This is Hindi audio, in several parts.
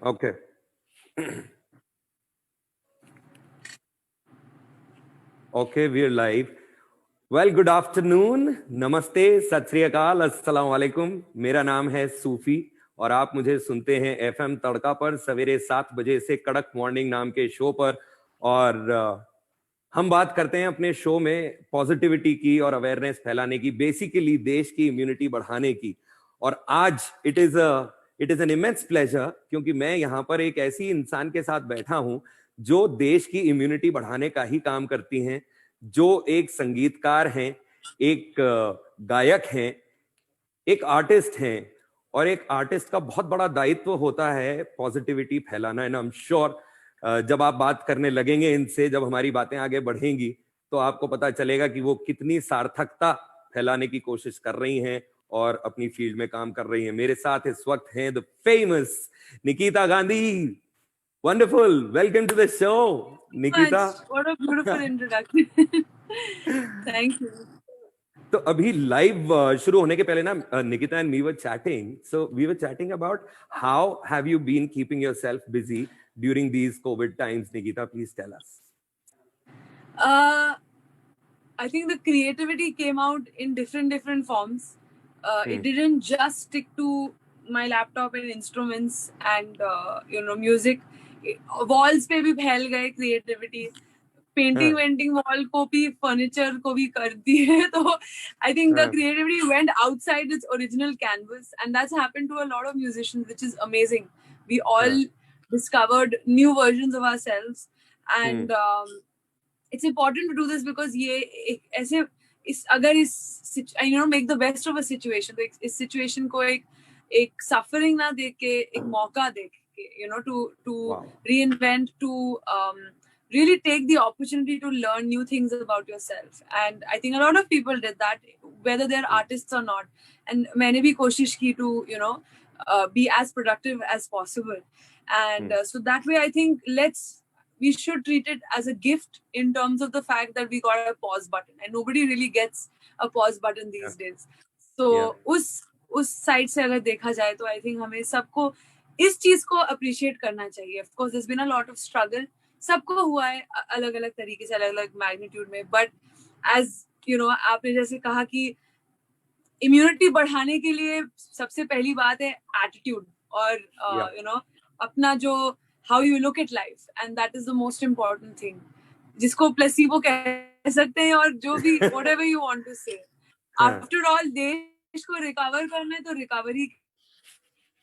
Okay. Okay, we're live. Well, good afternoon, नमस्ते, सत श्री अकाल, अस्सलाम वालेकुम। मेरा नाम है सूफी और आप मुझे सुनते हैं एफएम तड़का पर सवेरे 7 बजे से कड़क मॉर्निंग नाम के शो पर। और हम बात करते हैं अपने शो में पॉजिटिविटी की और अवेयरनेस फैलाने की, बेसिकली देश की इम्यूनिटी बढ़ाने की। और आज it is an immense pleasure, क्योंकि मैं यहाँ पर एक ऐसी इंसान के साथ बैठा हूं जो देश की इम्यूनिटी बढ़ाने का ही काम करती हैं, जो एक संगीतकार हैं, एक गायक हैं, एक आर्टिस्ट हैं। और एक आर्टिस्ट का बहुत बड़ा दायित्व होता है पॉजिटिविटी फैलाना। एंड आई एम श्योर जब आप बात करने लगेंगे इनसे, जब हमारी बातें आगे बढ़ेंगी, तो आपको पता चलेगा कि वो कितनी सार्थकता फैलाने की कोशिश कर रही हैं और अपनी फील्ड में काम कर रही हैं। मेरे साथ इस वक्त हैं the famous Nikita Gandhi. Wonderful, welcome to the show Nikita. What a beautiful introduction. Thank you. तो अभी लाइव शुरू होने के पहले ना Nikita and me were chatting, so we were chatting about how have you been keeping yourself busy during these COVID times. Nikita, please tell us. I think the creativity came out in different forms. It didn't just stick to my laptop and instruments and music. Walls पे भी फैल गए creativity. Painting wall को भी, furniture को भी कर दिए. तो I think the creativity went outside its original canvas, and that's happened to a lot of musicians, which is amazing. We all discovered new versions of ourselves, and it's important to do this because ये ऐसे अगर इस make the best of a situation, तो इस situation को एक suffering ना देख के एक मौका देख के to reinvent, to really take the opportunity to learn new things about yourself. And I think a lot of people did that, whether they're artists or not. And मैंने भी कोशिश की to be as productive as possible. And so that way, I think we should treat it as a gift in terms of the fact that we got a pause button, and nobody really gets a pause button these days. So उस side से अगर देखा जाए तो I think हमें सबको इस चीज को appreciate करना चाहिए. Of course, there's been a lot of struggle. सबको हुआ है अलग-अलग तरीके से, अलग-अलग magnitude में. But as आपने जैसे कहा कि immunity बढ़ाने के लिए सबसे पहली बात है attitude और अपना जो how you look at life, and that is the most important thing. जिसको placebo कह सकते हैं और जो भी whatever you want to say. After all, देश को recover करना है तो recovery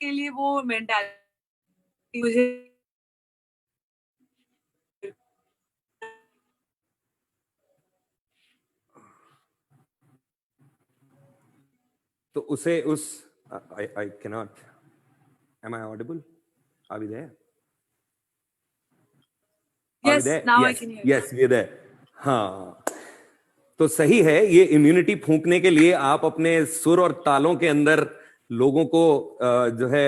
के लिए वो mentality मुझे तो उसे I cannot. Am I audible? Are we there? Yes, now I can hear you. Yes, we're there. हाँ, तो सही है। ये इम्यूनिटी फूंकने के लिए आप अपने सुर और तालों के अंदर लोगों को जो है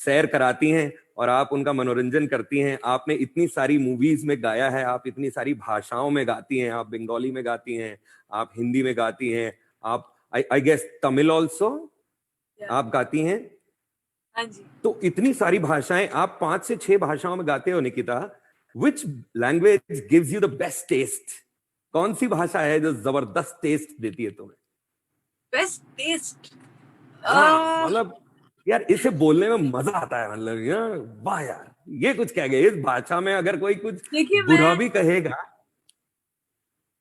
सैर कराती हैं और आप उनका मनोरंजन करती हैं। आपने इतनी सारी मूवीज में गाया है, आप इतनी सारी भाषाओं में गाती हैं। आप बंगाली में गाती हैं, आप हिंदी में गाती हैं, आप आई गेस तमिल ऑल्सो आप गाती हैं। हाँ जी। तो इतनी सारी भाषाएं, आप 5 से 6 भाषाओं में गाते हो Nikita. Which language gives you the best taste? कौन सी भाषा है जो जबरदस्त टेस्ट देती है तुम्हें? Best taste? मतलब यार इसे बोलने में मजा आता है, मतलब वाह यार ये कुछ कह गए। इस भाषा में अगर कोई कुछ बुरा भी कहेगा।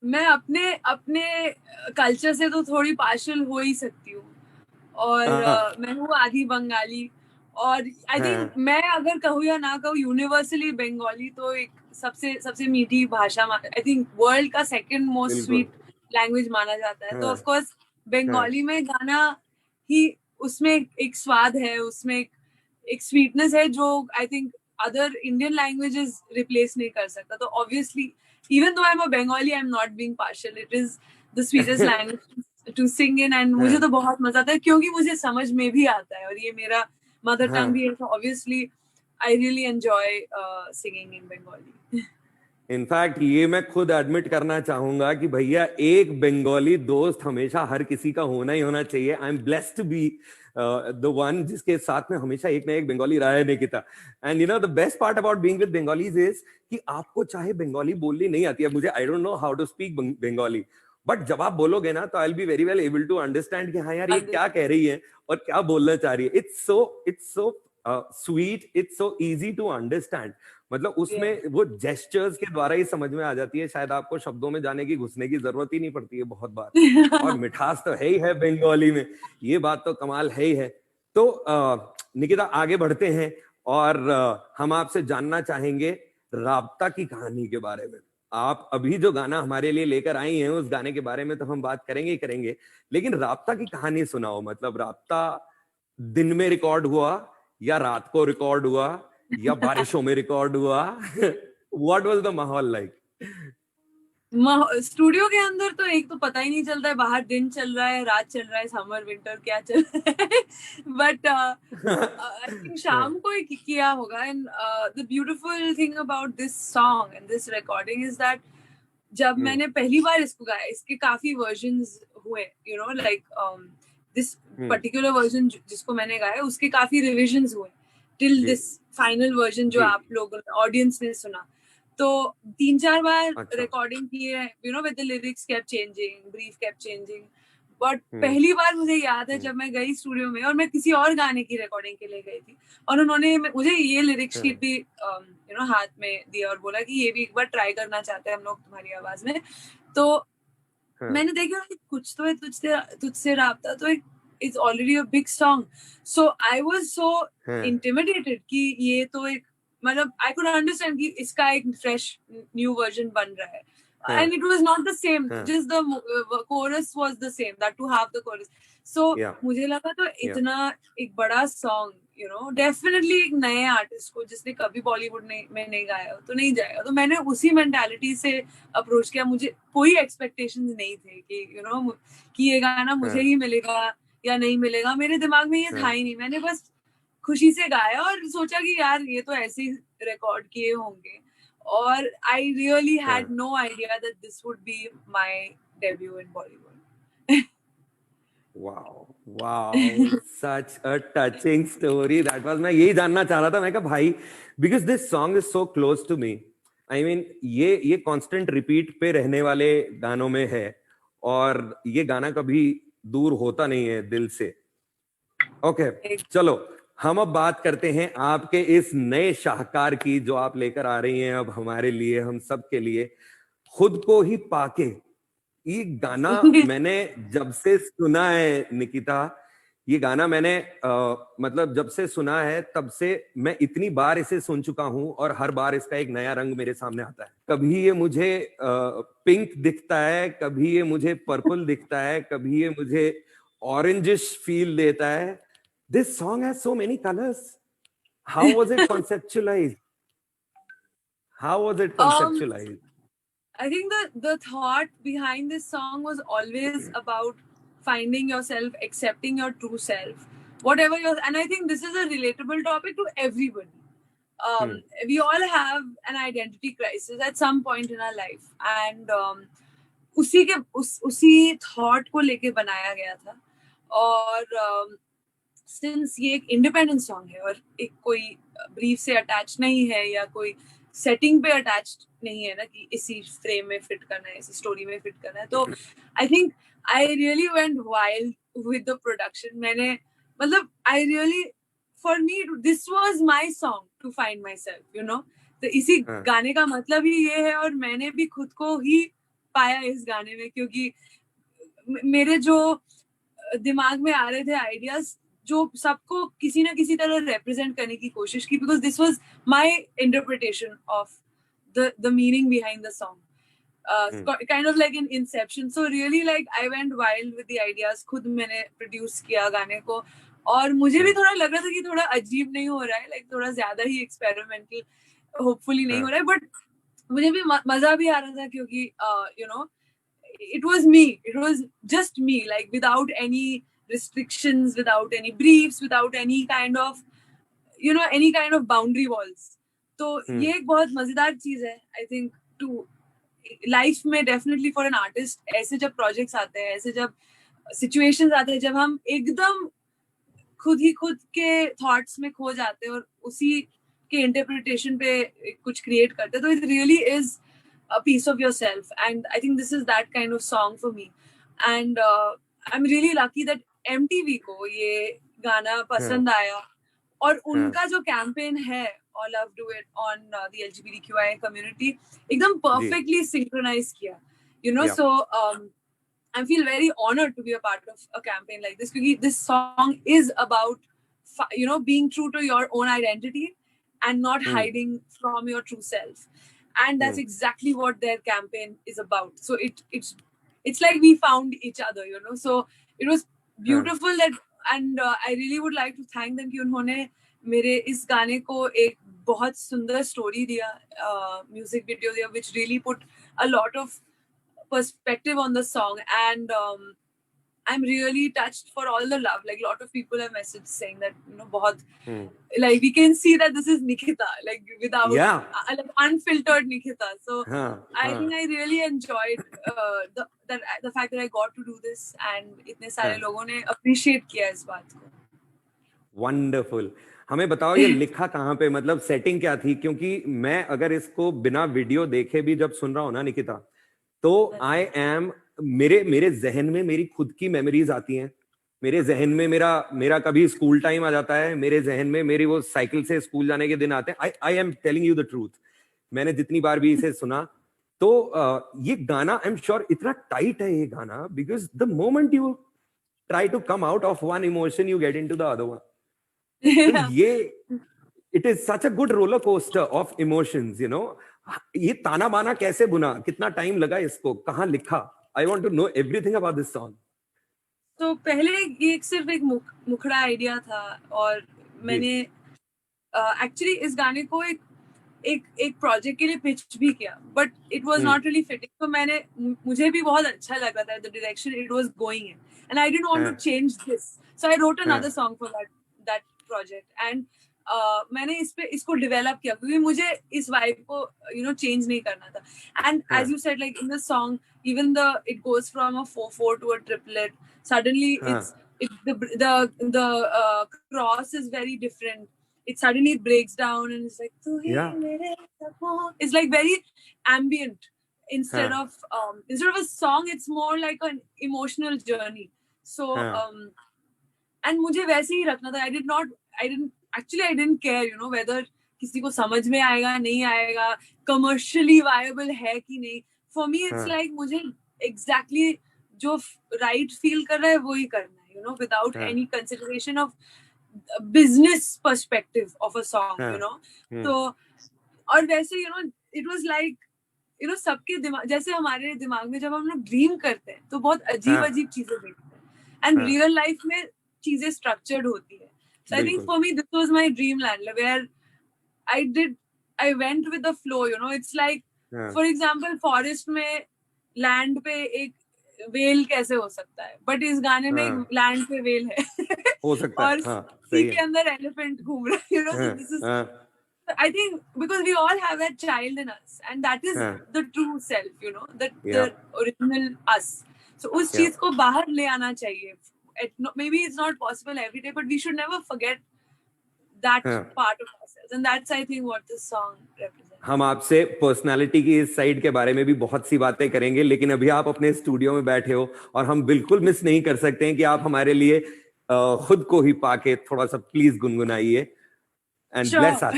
मैं अपने कल्चर से तो थोड़ी पार्शल हो ही सकती हूँ और मैं हूँ आधी बंगाली और आई थिंक मैं अगर कहूँ या ना कहूँ यूनिवर्सली बंगाली तो एक सबसे मीठी भाषा आई थिंक वर्ल्ड का सेकंड मोस्ट स्वीट लैंग्वेज माना जाता है। तो ऑफ कोर्स बंगाली में गाना ही उसमें एक स्वाद है, उसमें एक स्वीटनेस है जो I think other Indian languages replace नहीं कर सकता। तो obviously even though I'm a Bengali, I'm not being partial. It is the sweetest language to sing in, and मुझे तो बहुत मजा आता है क्योंकि मुझे समझ में भी आता है और ये मेरा mother tongue भी है। So obviously, I really enjoy singing in Bengali. In fact ये मैं खुद एडमिट करना चाहूंगा कि भैया एक बंगाली दोस्त हमेशा हर किसी का होना ही होना चाहिए। I am blessed to be the one जिसके साथ में हमेशा एक ना एक बंगाली रहा है, Nikita. And you know the best part about being with Bengalis is कि आपको चाहे बंगाली बोलनी नहीं आती है, मुझे I don't know how to speak Bengali, but जब आप बोलोगे ना तो I will be very well able to understand कि हाँ यार ये क्या कह रही है और क्या बोलना चाह रही है। It's so sweet, it's so easy to understand. मतलब उसमें वो जेस्चर्स के द्वारा ही समझ में आ जाती है, शायद आपको शब्दों में जाने की घुसने की जरूरत ही नहीं पड़ती है बहुत बार। और मिठास तो है ही है बंगाली में, ये बात तो कमाल है ही है। तो निकिता आगे बढ़ते हैं और हम आपसे जानना चाहेंगे राब्ता की कहानी के बारे में। आप अभी जो गाना हमारे लिए लेकर आई हैं उस गाने के बारे में तो हम बात करेंगे ही करेंगे, लेकिन राब्ता की कहानी सुनाओ। मतलब राब्ता दिन में रिकॉर्ड हुआ या रात को रिकॉर्ड हुआ या बारिशों में रिकॉर्ड हुआ? व्हाट वाज द माहौल लाइक? स्टूडियो के अंदर तो एक तो पता ही नहीं चलता है बाहर दिन चल रहा है, रात चल रहा है, समर विंटर क्या चल रहा है। बट आई थिंक शाम को ही किया होगा। And the beautiful thing about this song and this recording is that जब मैंने पहली बार इसको गाया, इसके काफी वर्जन्स हुए, you know like this particular version जिसको मैंने गाया उसके काफी रिविजन्स हुए टिल दिस फाइनल वर्जन जो आप लोग ऑडियंस ने सुना। तो 3-4 बार रिकॉर्डिंग की है, you know with the lyrics kept changing, brief kept changing. But पहली बार मुझे याद है जब मैं गई स्टूडियो में और मैं किसी और गाने की रिकॉर्डिंग के लिए गई थी और उन्होंने मुझे ये लिरिक्स शीट भी यू नो हाथ में दिया और बोला कि ये भी एक बार ट्राई करना चाहते हैं हम लोग तुम्हारी आवाज में। तो मैंने देखा कुछ तो है तुझसे राब्ता, तो it's already a big song. So I was so intimidated कि ये तो एक मतलब आई कुड अंडरस्टैंड कि इसका एक फ्रेश न्यू वर्जन बन रहा है। And it was not the same, just the chorus was the same, that to have the chorus. So मुझे लगा तो इतना एक बड़ा सॉन्ग, you know, definitely एक नए आर्टिस्ट को जिसने कभी बॉलीवुड में नहीं गाया तो नहीं जाएगा। तो मैंने उसी मेंटालिटी से अप्रोच किया। मुझे कोई एक्सपेक्टेशंस नहीं थे कि you know कि ये गाना मुझे ही मिलेगा या नहीं मिलेगा, मेरे दिमाग में ये था ही नहीं। मैंने बस खुशी से गाया और सोचा कि यार ये तो ऐसे ही रिकॉर्ड किए होंगे। और I really had no idea that this would be my debut in Bollywood. Wow, such a touching story. That was, मैं यही जानना चाह रहा था। मैं कहा भाई, because this song is so close to me. I mean, ये constant repeat पे रहने वाले गानों में है और ये गाना कभी दूर होता नहीं है दिल से। ओके, चलो हम अब बात करते हैं आपके इस नए शाहकार की जो आप लेकर आ रही हैं अब हमारे लिए, हम सब के लिए, खुद को ही पाके। ये गाना मैंने जब से सुना है निकिता, ये गाना मैंने मतलब जब से सुना है तब से मैं इतनी बार इसे सुन चुका हूं और हर बार इसका एक नया रंग मेरे सामने आता है। कभी ये मुझे पिंक दिखता है, कभी ये मुझे पर्पल दिखता है, कभी ये मुझे ऑरेंजिश फील देता है। This song has so many colors. How was it conceptualized? How was it conceptualized? I think the thought behind this song was always about finding yourself, accepting your true self, whatever you're. And I think this is a relatable topic to everybody. We all have an identity crisis at some point in our life, and उसी thought को लेके बनाया गया था। और सिंस ये एक इंडिपेंडेंट सॉन्ग है और एक कोई ब्रीफ से अटैच नहीं है या कोई सेटिंग पे अटैच नहीं है ना कि इसी फ्रेम में फिट करना है, इसी स्टोरी में फिट करना है, तो I think I really went wild with the production. मैंने मतलब I really for me this was my song to find myself, you know. तो इसी गाने का मतलब ही ये है और मैंने भी खुद को ही पाया इस गाने में, क्योंकि मेरे जो दिमाग में आ रहे थे आइडियाज जो सबको किसी ना किसी तरह रिप्रेजेंट करने की कोशिश की, because this was my interpretation of the meaning behind the song, kind of like in Inception. So really like I went wild with the ideas. खुद मैंने प्रोड्यूस किया गाने को और मुझे भी थोड़ा लग रहा था कि थोड़ा अजीब नहीं हो रहा है, लाइक थोड़ा ज्यादा ही एक्सपेरिमेंटल होपफुली नहीं हो रहा है, बट मुझे भी मजा भी आ रहा था क्योंकि you know it was just me, like without any restrictions, without any briefs, without any kind of you know any kind of boundary walls. तो ये एक बहुत मजेदार चीज है आई थिंक to life में definitely for an artist ऐसे जब projects आते हैं, ऐसे जब situations आते हैं जब हम एकदम खुद के thoughts में खो जाते हैं और उसी के interpretation पे कुछ create करते हैं, तो it really is a piece of yourself, and I think this is that kind of song for me. And I'm really lucky that MTV को ये गाना पसंद आया और उनका जो campaign है All Love Do It on the LGBTQI community एकदम perfectly synchronized किया, you know. So I feel very honored to be a part of a campaign like this because this song is about being true to your own identity and not hiding from your true self, and that's exactly what their campaign is about. So it's like we found each other, you know. So it was beautiful that, and I really would like to thank them कि उन्होंने मेरे इस गाने को एक बहुत सुंदर स्टोरी दिया, म्यूजिक वीडियो दिया, which really put a lot of perspective on the song. And I'm really touched for all the love. Like a lot of people have messaged saying that, you know, बहुत like we can see that this is Nikita, like without like unfiltered Nikita. So I think I really enjoyed the fact that I got to do this, and इतने सारे लोगों ने appreciate किया इस बात को. Wonderful. हमें बताओ ये लिखा कहाँ पे, मतलब सेटिंग क्या थी? क्योंकि मैं अगर इसको बिना वीडियो देखे भी जब सुन रहा हूँ ना निकिता, तो मेरे जहन में मेरी खुद की मेमोरीज आती हैं. मेरे जहन में मेरा कभी स्कूल टाइम आ जाता है, मेरे जहन में मेरी वो साइकिल से स्कूल जाने के दिन आते हैं. I am telling you the truth. मैंने जितनी बार भी इसे सुना तो ये गाना आई एम श्योर इतना टाइट है ये गाना, because the moment you try to come out of one emotion you get into the other one. ये it is such a good roller coaster of emotions, you know. ये ताना बाना कैसे बुना, कितना टाइम लगा इसको, कहाँ लिखा? I want to know everything about this song. तो पहले ये सिर्फ एक मुखड़ा आइडिया था और मैंने एक्चुअली इस गाने को एक प्रोजेक्ट के लिए पिच भी किया, but it was not really fitting. तो मुझे भी बहुत अच्छा लग रहा था the direction it was going in, and I didn't want to change this, so I wrote another song for that project. And मैंने इसको डेवलप किया क्योंकि मुझे इस वाइब को चेंज नहीं करना था. And as you said, like in the song even it goes from a 4/4 to a triplet. Suddenly the cross is very different. It suddenly breaks down and it's like it's like very ambient instead of a song. It's more like an emotional journey. So and मुझे वैसे ही रखना था. I didn't care, you know, whether किसी को समझ में आएगा नहीं आएगा, commercially viable है कि नहीं. For me, it's like मुझे exactly जो right feel कर रहा है वो ही करना है, you know, without any consideration of business perspective of a song, you know. तो और वैसे, you know, it was like, you know, सबके दिमाग जैसे हमारे दिमाग में जब हम लोग ड्रीम करते हैं तो बहुत अजीब चीजें देखते हैं, and real life में चीजें structured होती है. So I think for me this was my dreamland where I went with the flow, you know. It's like for example forest में land पे एक whale कैसे हो सकता है, but इस गाने में एक land पे whale है हो सकता है. और सी के अंदर elephant घूम रहा है, you know. So this is I think because we all have that child in us, and that is the true self, you know, the original us. So उस चीज को बाहर ले आना चाहिए. Maybe it's not possible every day, but we should never forget that part of ourselves, and that's I think what this song represents. हम आपसे पर्सनालिटी की इस साइड के बारे में भी बहुत सी बातें करेंगे, लेकिन अभी आप अपने स्टूडियो में बैठे हो और हम बिल्कुल मिस नहीं कर सकते हैं कि आप हमारे लिए खुद को ही पाके थोड़ा सा प्लीज गुनगुनाइए. And bless us.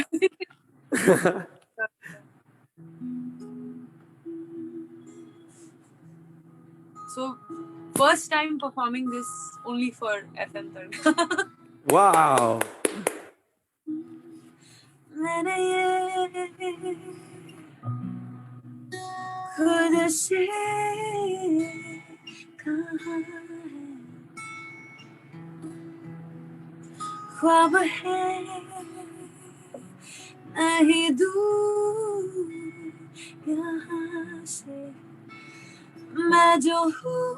So first time performing this only for FM Tadka. Wow. मैंने ये खुद से कहा है, ख्वाब है नहीं दूर यहाँ से, मैं जो हूँ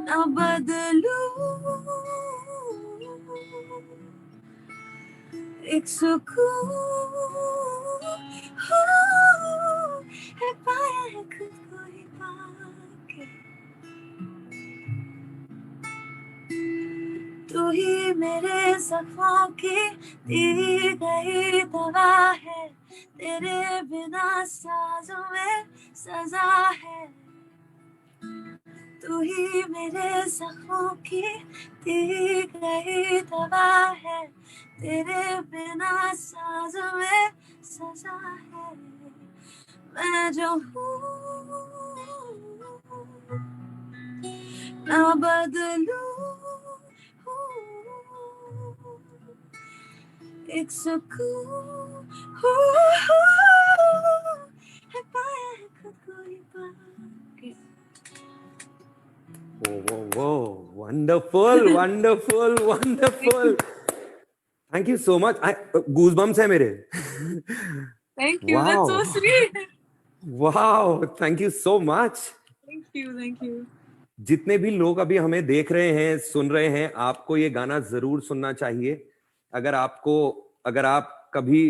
न बदलूं, एक सुकून हो, है पाया है खुद को ही पाके, तू ही मेरे जख्मों की दी गई दवा है, तेरे बिना साजों में सजा है, तू ही मेरे जख्मों की दी गई दवा है, तेरे बिना साजों में सजा है, मैं जो हूँ ना बदलूं, एक सुकून हो, है पाया है खुद को ही पाके. Whoa, wonderful, wonderful, wonderful. Thank you so much. Goosebumps है मेरे. Thank you. Wow. That's so sweet. Wow, thank you so much. Thank you. Thank you. जितने भी लोग अभी हमें देख रहे हैं, सुन रहे हैं, आपको ये गाना जरूर सुनना चाहिए. अगर आप कभी,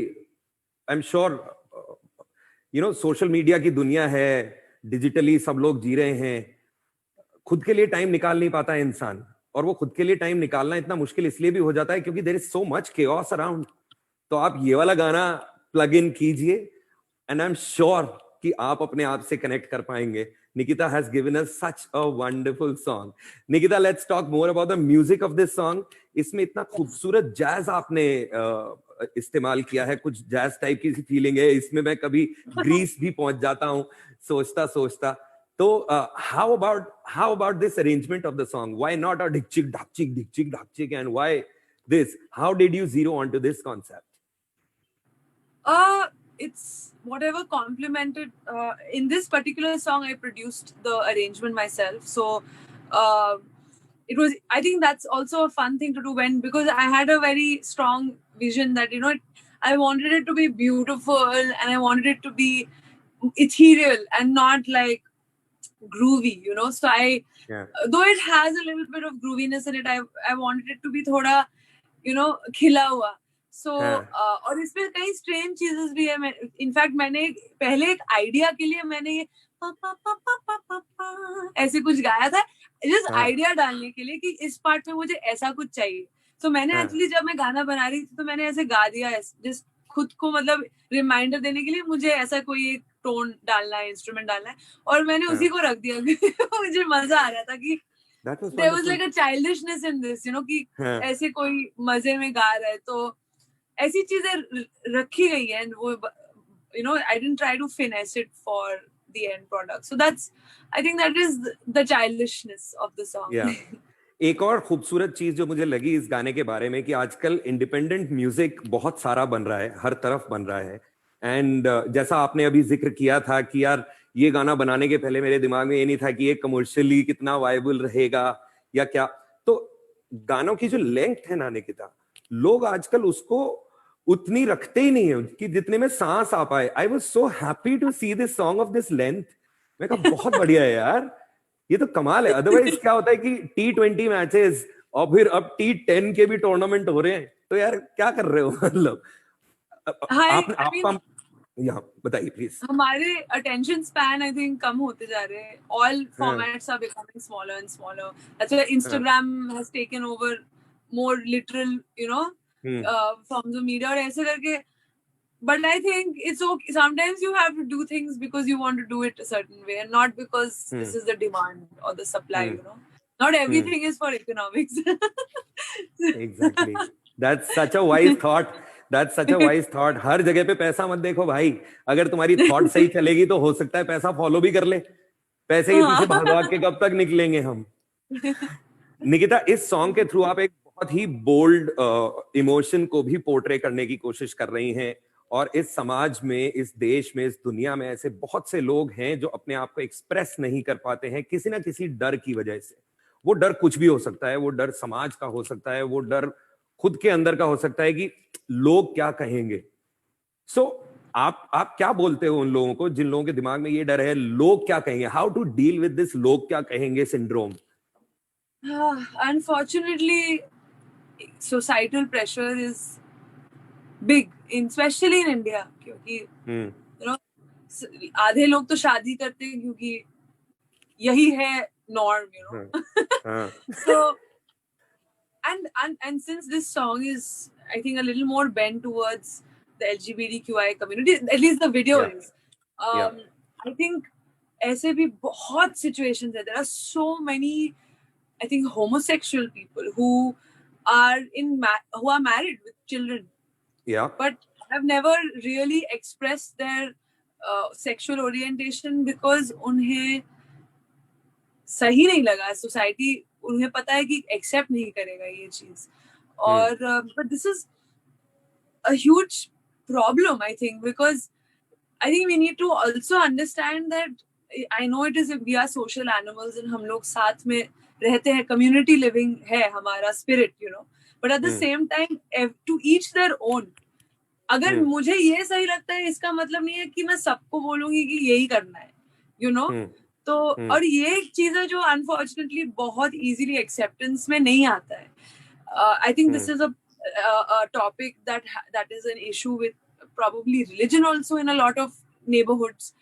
आई एम श्योर, सोशल मीडिया की दुनिया है, डिजिटली सब लोग जी रहे हैं, खुद के लिए टाइम निकाल नहीं पाता है इंसान, और वो खुद के लिए टाइम निकालना इतना मुश्किल इसलिए भी हो जाता है क्योंकि there is so much chaos around. तो आप ये वाला गाना प्लग इन कीजिए एंड आई एम श्योर कि आप अपने आप से कनेक्ट कर पाएंगे. Nikita has given us such a wonderful song. Nikita, let's talk more about the music of this song. इसमें इतना खूबसूरत जैज आपने इस्तेमाल किया है, कुछ जैज टाइप की फीलिंग है इसमें. मैं कभी ग्रीस भी पहुंच जाता हूँ सोचता सोचता. तो how about this arrangement of the song? Why not a dik chik dak chik, and why this? How did you zero onto this concept? It's whatever complemented. In this particular song, I produced the arrangement myself. So it was. I think that's also a fun thing to do because I had a very strong vision that I wanted it to be beautiful and I wanted it to be ethereal and not like groovy. So though it has a little bit of grooviness in it, I wanted it to be thoda खिला हुआ. So और इसमें कई स्ट्रेंज चीजेस भी है. इनफैक्ट मैंने पहले एक आइडिया के लिए मैंने ये ऐसे कुछ गाया था, जस्ट आइडिया डालने के लिए कि इस पार्ट में मुझे ऐसा कुछ चाहिए. तो मैंने एक्चुअली जब मैं गाना बना रही थी तो मैंने ऐसे गा दिया, जस्ट खुद को मतलब रिमाइंडर देने के लिए मुझे ऐसा कोई एक टोन डालना है, इंस्ट्रूमेंट डालना है, और मैंने उसी को रख दिया. मुझे मजा आ रहा था कि there was like a childishness in this, कि ऐसे कोई मजे में गा रहा है. तो ऐसी चीजें रखी गई है and वो I didn't try to finesse it for the end product. So I think that is the childishness of the song. Yeah. एक और खूबसूरत चीज जो मुझे लगी इस गाने के बारे में कि आजकल इंडिपेंडेंट म्यूजिक बहुत सारा बन रहा है, हर तरफ बन रहा है. एंड जैसा आपने अभी जिक्र किया था कि यार ये गाना बनाने के पहले मेरे दिमाग में ये नहीं था कि ये कमर्शियली कितना वायबल रहेगा या क्या. तो गानों की जो लेंथ है ना निकिता, लोग आजकल उसको उतनी रखते ही नहीं है कि जितने में सांस आ पाए. I was so happy to see this song of this length. मैं कहा बहुत बढ़िया है यार, ये तो कमाल है. अदरवाइज क्या होता है कि T20 मैचेस और फिर अब T10 के भी टूर्नामेंट हो रहे हैं, तो यार क्या कर रहे हो मतलब. बताइए प्लीज. हमारे अटेंशन स्पैन आई थिंक कम होते जा रहे हैं. All formats are becoming smaller and smaller. That's why Instagram has taken over more literal forms of media और ऐसे करके. But I think it's okay. Sometimes you have to do things because you want to do it a certain way and not because this is the demand or the supply. Not everything is for economics. Exactly. That's such a wise thought. That's such a wise thought. हर जगह पे पैसा मत देखो भाई. अगर तुम्हारी थॉट सही चलेगी तो हो सकता है पैसा फॉलो भी कर ले. पैसे के पीछे भाग के कब तक निकलेंगे हम. निकिता, इस सॉन्ग के थ्रू आप एक बहुत ही बोल्ड इमोशन को भी पोर्ट्रे करने की कोशिश कर रही हैं. और इस समाज में, इस देश में, इस दुनिया में ऐसे बहुत से लोग हैं जो अपने आप को एक्सप्रेस नहीं कर पाते हैं किसी ना किसी डर की वजह से. वो डर कुछ भी हो सकता है. वो डर समाज का हो सकता है, वो डर खुद के अंदर का हो सकता है कि लोग क्या कहेंगे. सो आप क्या बोलते हो उन लोगों को जिन लोगों के दिमाग में ये डर है, लोग क्या कहेंगे? How to deal with this लोग क्या कहेंगे syndrome? Unfortunately, societal pressure is big, especially in India, क्योंकि you know आधे लोग तो शादी करते हैं क्योंकि यही है norm, you know. So and since this song is, I think, a little more bent towards the LGBTQI community, at least the video is. I think ऐसे भी बहुत situations है. There are so many, I think, homosexual people who are married with children. Yeah. But have never really expressed their sexual orientation because उन्हें सही नहीं लगा. Society उन्हें पता है कि accept नहीं करेगा ये चीज. और but this is a huge problem, I think, because I think we need to also understand that I know it is we are social animals and हम लोग साथ में रहते हैं, community living है हमारा spirit, you know, but at the same time to each their own. अगर मुझे ये सही लगता है इसका मतलब नहीं है कि मैं सबको बोलूंगी कि यही करना है, you know. तो और ये एक चीज है जो unfortunately बहुत easily acceptance में नहीं आता है. I think this is a topic that is an issue with probably religion also in a lot of neighborhoods.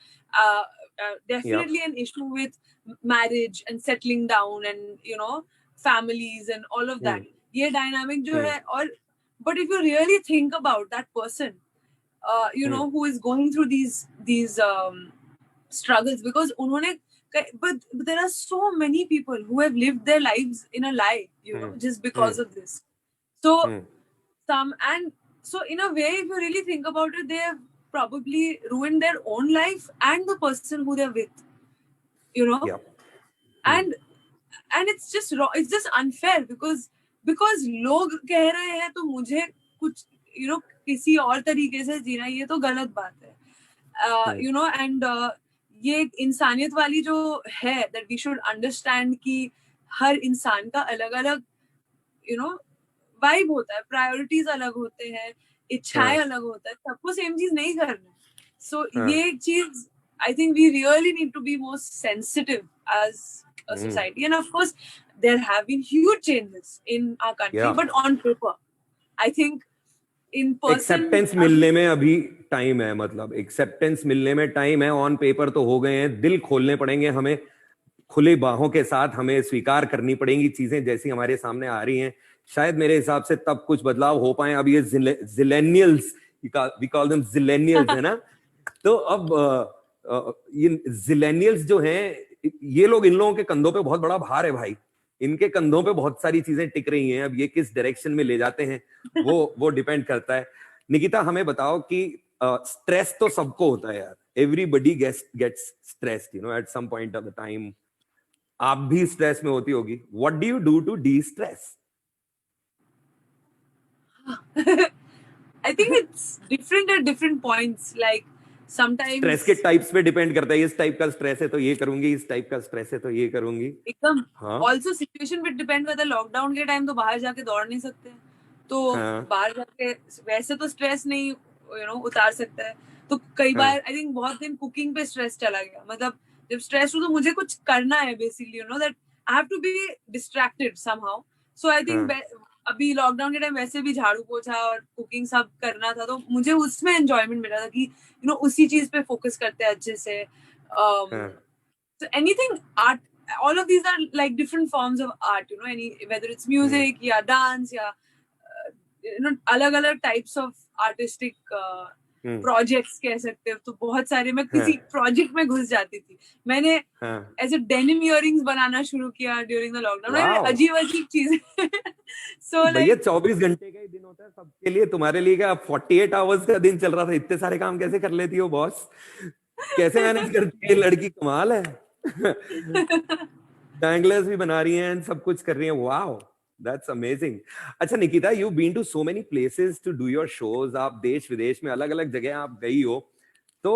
Definitely an issue with marriage and settling down and, you know, families and all of that. ये dynamic जो है, और but if you really think about that person, you know, who is going through these struggles, because उन्होंने, but there are so many people who have lived their lives in a lie, you know, just because of this. So so in a way, if you really think about it, they have probably ruined their own life and the person who they're with, you know. And it's just wrong, it's just unfair, because लोग कह रहे हैं तो मुझे कुछ, you know, किसी और तरीके से जीना, ये तो गलत बात है, you know. And ये इंसानियत वाली जो है, that we should understand कि हर इंसान का अलग अलग, you know, वाइब होता है, प्रायोरिटीज अलग होते हैं, इच्छाएं अलग होता है, सबको सेम चीज नहीं करना. सो ये एक चीज, I think we really need to be more sensitive as a society. And of course, there have been huge changes in our country, but on paper, I think in person, acceptance मिलने में अभी टाइम है, मतलब एक्सेप्टेंस मिलने में टाइम है. ऑन पेपर तो हो गए हैं, दिल खोलने पड़ेंगे हमें, खुली बाहों के साथ हमें स्वीकार करनी पड़ेंगी चीजें जैसी हमारे सामने आ रही हैं. शायद मेरे हिसाब से तब कुछ बदलाव हो पाए. अब ये zillennials, we call them zillennials, है ना. तो अब ये जिलेनियल्स जो हैं, ये लोग, इन लोगों के कंधों पे बहुत बड़ा भार है भाई. इनके कंधों पे बहुत सारी चीजें टिक रही हैं. अब ये किस डायरेक्शन में ले जाते हैं वो डिपेंड करता है. निकिता, हमें बताओ कि स्ट्रेस तो सबको होता है यार. Everybody gets stressed, you know, at some point of the time. आप भी स्ट्रेस में होती होगी. What do you do to destress? I think it's different at different points. Like sometimes stress के टाइप्स पे डिपेंड करता है. इस टाइप का स्ट्रेस है तो ये करूंगी, इस टाइप का स्ट्रेस है तो ये करूंगी. एकदम. ऑल्सो सिचुएशन पे डिपेंड करता है. लॉकडाउन के टाइम तो बाहर जाके दौड़ नहीं सकते, तो बाहर जाके वैसे तो स्ट्रेस नहीं, यू नो, उतार सकता है. तो कई बार आई थिंक बहुत दिन कुकिंग पे स्ट्रेस चला गया. मतलब जब स्ट्रेस हो तो मुझे कुछ करना है, basically, you know, that I have to be distracted somehow. So I think अभी लॉकडाउन के टाइम वैसे भी झाड़ू पोछा और कुकिंग सब करना था, तो मुझे उसमें एंजॉयमेंट मिला था कि, यू नो, उसी चीज पे फोकस करते हैं अच्छे से. So anything art, all of these are like different forms of art, you know, whether it's music या dance या you know, अलग-अलग types of artistic projects कह सकते हो. तो बहुत सारे, मैं किसी प्रोजेक्ट में घुस जाती थी. मैंने ऐसे डेनिम इयररिंग्स बनाना शुरू किया ड्यूरिंग द लॉकडाउन. अजीब चीजें. सो भैया 24 घंटे का ही दिन होता है सबके लिए. तुम्हारे लिए क्या 48 आवर्स का दिन चल रहा था? इतने सारे काम कैसे कर लेती हो बॉस? कैसे मैनेज करती है लड़की? कमाल है. बैंगलर्स भी बना रही हैं, सब कुछ कर रही हैं. Wow, that's amazing. अच्छा Nikita, you been to so many places to do your shows. आप देश विदेश में अलग अलग जगह आप गई हो. तो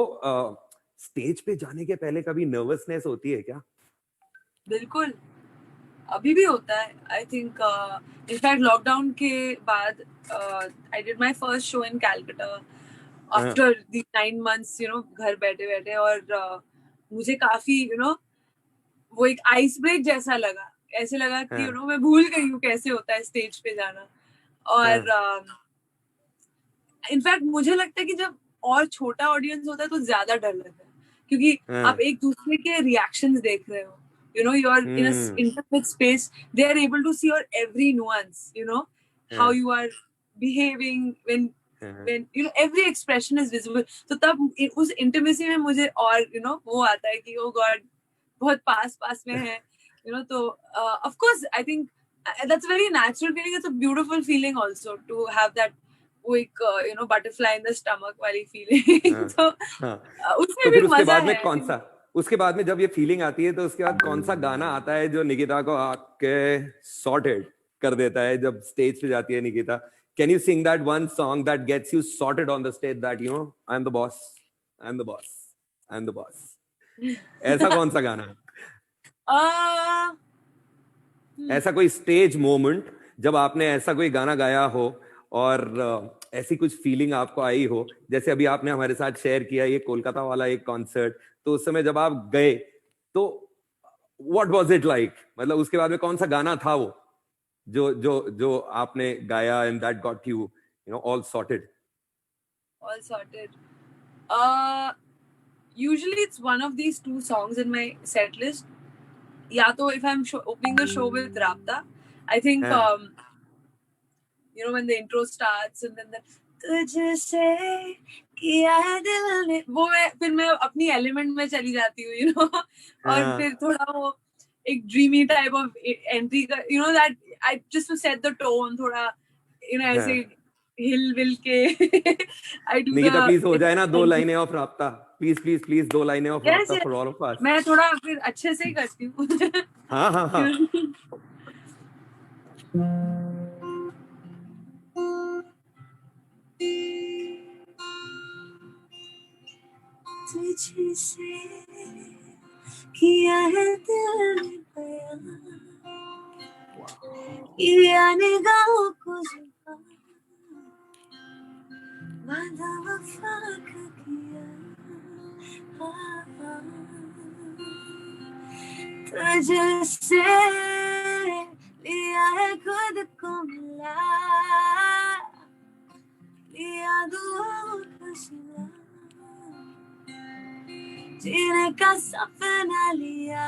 स्टेज पे जाने के पहले कभी नर्वसनेस होती है क्या? बिल्कुल, अभी भी होता है. आई थिंक इनफैक्ट लॉकडाउन के बाद I did my first show in Calcutta after the 9 months, you know, घर बैठे बैठे. और मुझे काफी, यू नो, वो एक आइस ब्रेक जैसा लगा. ऐसे लगा कि, यू नो, मैं भूल गई हूँ कैसे होता है स्टेज पे जाना. और इनफैक्ट मुझे लगता है कि जब और छोटा ऑडियंस होता है तो ज्यादा डर लगता है, क्योंकि आप एक दूसरे के रिएक्शंस देख रहे हो, you know, you're in a intimate space, they are able to see your every nuance, you know, how you are behaving when you know every expression is visible. तो तब उस intimacy में मुझे और you know वो आता है कि oh god बहुत पास में है, you know, तो of course I think that's a very natural feeling. It's a beautiful feeling also to have that वो एक you know butterfly in the stomach वाली feeling. तो उसमें तो भी फिर उसके मजा बाद में है. कौन सा, उसके बाद में जब ये फीलिंग आती है तो उसके बाद कौन सा गाना आता है जो निकिता को आके सॉर्टेड कर देता है जब स्टेज पे जाती है Nikita? Can you sing that one song that gets you sorted on the stage, that you know I am the boss, I am the boss, I am the boss? ऐसा कौन सा गाना है? ऐसा कोई स्टेज मोमेंट जब आपने ऐसा कोई गाना गाया हो और ऐसी कुछ फीलिंग आपको आई हो, जैसे अभी आपने हमारे साथ शेयर किया ये कोलकाता वाला एक कॉन्सर्ट, तो उस समय जब आप गए तो व्हाट वाज इट लाइक? मतलब उसके बाद में कौन सा गाना था वो जो जो जो आपने गाया and that got you you know all sorted? All sorted. Usually it's one of these two songs in my set list. या तो if I'm opening the show with Rapta, I think you know when the intro starts and then the तुझसे किया है दिल ने, वो फिर मैं अपनी एलिमेंट में चली जाती हूँ, you know, और फिर थोड़ा वो एक ड्रीमी टाइप ऑफ एंट्री का, you know, that I just to set the tone थोड़ा, you know, ऐसे हिल विल के I do निकिता प्लीज हो the जाए ना 2 लाइनें ऑफ राब्ता, प्लीज प्लीज प्लीज 2 लाइनें ऑफ राब्ता फॉर ऑल ऑफ अस. मैं थोड़ा फिर अच्छे से ही करती हूँ. हाँ हाँ हाँ. तुझसे किया है दिल ने बयां, किया निगाहों को जुबां, वादा वफा का किया, तुझसे लिया है खुद को मिला, लिया दुआओं का सिला, जीने का सपना लिया,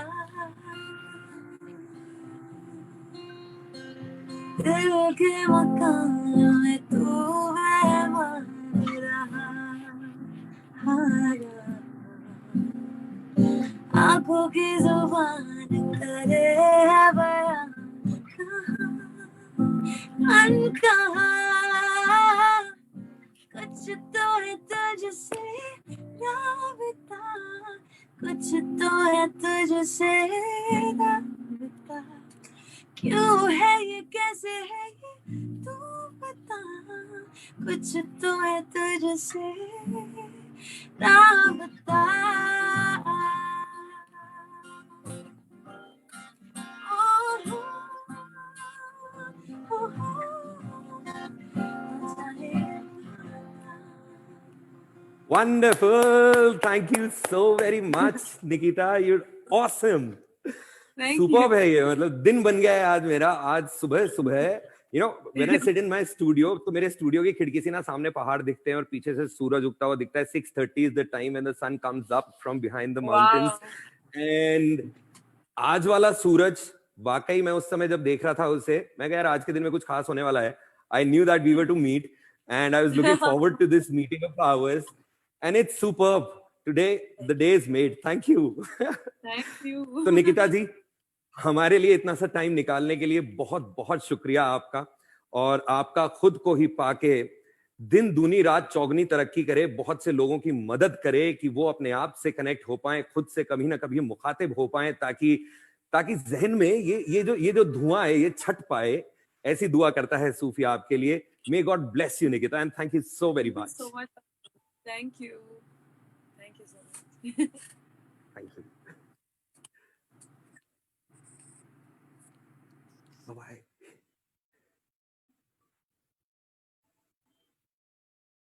दिल के मकानों में तू मेहमान रहा, आंखों की जुबान करे है बयान, कहा कुछ तो है तुझसे राबता, कुछ तो है तुझसे राबता, क्यों है ये कैसे है ये तू बता, कुछ तो है तुझसे राबता. Wonderful. Thank you so very much, Nikita. You're awesome. Superb है ये, मतलब दिन बन गया है आज मेरा. आज सुबह सुबह you know when I sit in my studio, तो मेरे स्टूडियो की खिड़की से ना सामने पहाड़ दिखते हैं और पीछे से सूरज उगता हुआ दिखता है. 6:30 is the time when the sun comes up from behind the mountains. And आज वाला सूरज वाकई मैं उस समय जब देख रहा था उसे, मैं कह यार आज के दिन में कुछ खास होने वाला है. I knew that we were to meet and I was looking forward to this meeting of ours. And it's superb. Today, the day is made. Thank you. Thank you. तो निकिता जी, हमारे लिए इतना सा टाइम निकालने के लिए बहुत बहुत शुक्रिया आपका. और आपका खुद को ही पाके दिन दूनी रात चौगनी तरक्की करे, बहुत से लोगों की मदद करे कि वो अपने आप से कनेक्ट हो पाए, खुद से कभी ना कभी मुखातिब हो पाए, ताकि ताकि जहन में ये जो धुआं है ये छट पाए. ऐसी दुआ करता है सूफी आपके लिए. May God bless you, Nikita, and thank you so very much. Thank you so much. Thank you. Thank you so much. Thank you. Bye-bye.